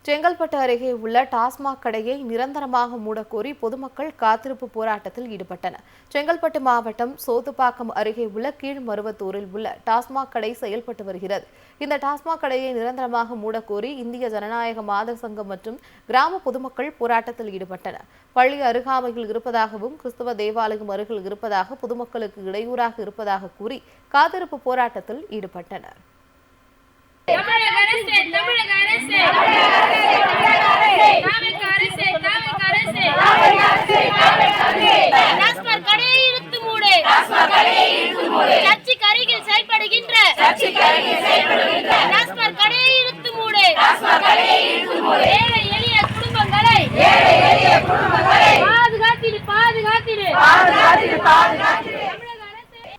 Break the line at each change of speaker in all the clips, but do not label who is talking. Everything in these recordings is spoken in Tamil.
செங்கல்பட்டு அருகே உள்ள டாஸ்மாக் கடையை நிரந்தரமாக மூடக்கோரி பொதுமக்கள் காத்திருப்பு போராட்டத்தில் ஈடுபட்டனர். செங்கல்பட்டு மாவட்டம் சோத்துப்பாக்கம் அருகே உள்ள கீழ்மருவத்தூரில் உள்ள டாஸ்மாக் கடை செயல்பட்டு வருகிறது. இந்த டாஸ்மாக் கடையை நிரந்தரமாக மூடக்கோரி இந்திய ஜனநாயக மாதர் சங்கம் மற்றும் கிராம பொதுமக்கள் போராட்டத்தில் ஈடுபட்டனர். பள்ளி அருகாமையில் இருப்பதாகவும் கிறிஸ்தவ தேவாலயம் அருகில் இருப்பதாக பொதுமக்களுக்கு இடையூறாக இருப்பதாக கூறி காத்திருப்பு போராட்டத்தில் ஈடுபட்டனர்.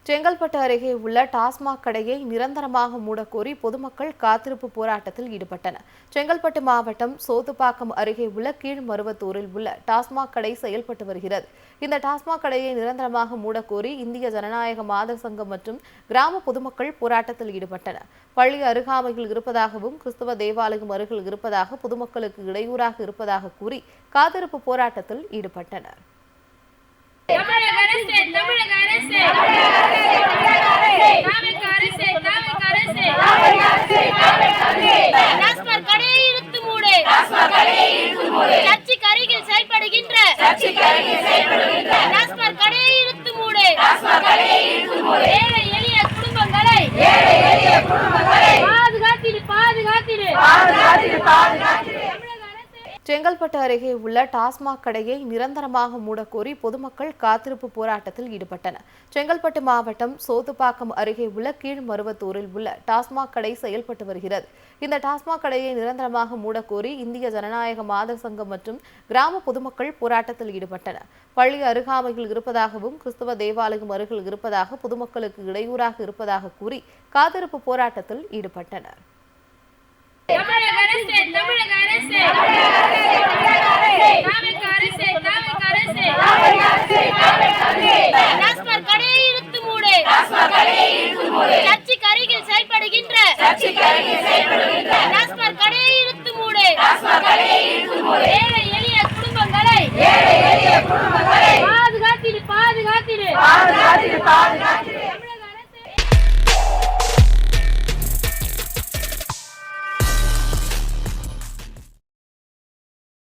செங்கல்பட்டு அருகே உள்ள டாஸ்மாக் கடையை நிரந்தரமாக மூடக்கோரி பொதுமக்கள் காத்திருப்பு போராட்டத்தில் ஈடுபட்டனர். செங்கல்பட்டு மாவட்டம் சோத்துப்பாக்கம் அருகே உள்ள கீழ்மருவத்தூரில் உள்ள டாஸ்மாக் கடை செயல்பட்டு வருகிறது. இந்த டாஸ்மாக் கடையை நிரந்தரமாக மூடக்கோரி இந்திய ஜனநாயக மாதர் சங்கம் மற்றும் கிராம பொதுமக்கள் போராட்டத்தில் ஈடுபட்டனர். பள்ளி அருகாமையில் இருப்பதாகவும் கிறிஸ்தவ தேவாலயம் அருகில் இருப்பதாக பொதுமக்களுக்கு இடையூறாக இருப்பதாக கூறி காத்திருப்பு போராட்டத்தில் ஈடுபட்டனர். செங்கல்பட்டு அருகே உள்ள டாஸ்மாக் கடையை நிரந்தரமாக மூடக்கோரி பொதுமக்கள் காத்திருப்பு போராட்டத்தில் ஈடுபட்டனர். செங்கல்பட்டு மாவட்டம் சோத்துப்பாக்கம் அருகே உள்ள கீழ்மருவத்தூரில் உள்ள டாஸ்மாக் கடை செயல்பட்டு வருகிறது. இந்த டாஸ்மாக் கடையை நிரந்தரமாக மூடக்கோரி இந்திய ஜனநாயக மாதர் சங்கம் மற்றும் கிராம பொதுமக்கள் போராட்டத்தில் ஈடுபட்டனர். பள்ளி அருகாமையில் இருப்பதாகவும் கிறிஸ்தவ தேவாலயம் அருகில் இருப்பதாக பொதுமக்களுக்கு இடையூறாக இருப்பதாக கூறி காத்திருப்பு போராட்டத்தில் ஈடுபட்டனர்.
குடும்பங்களை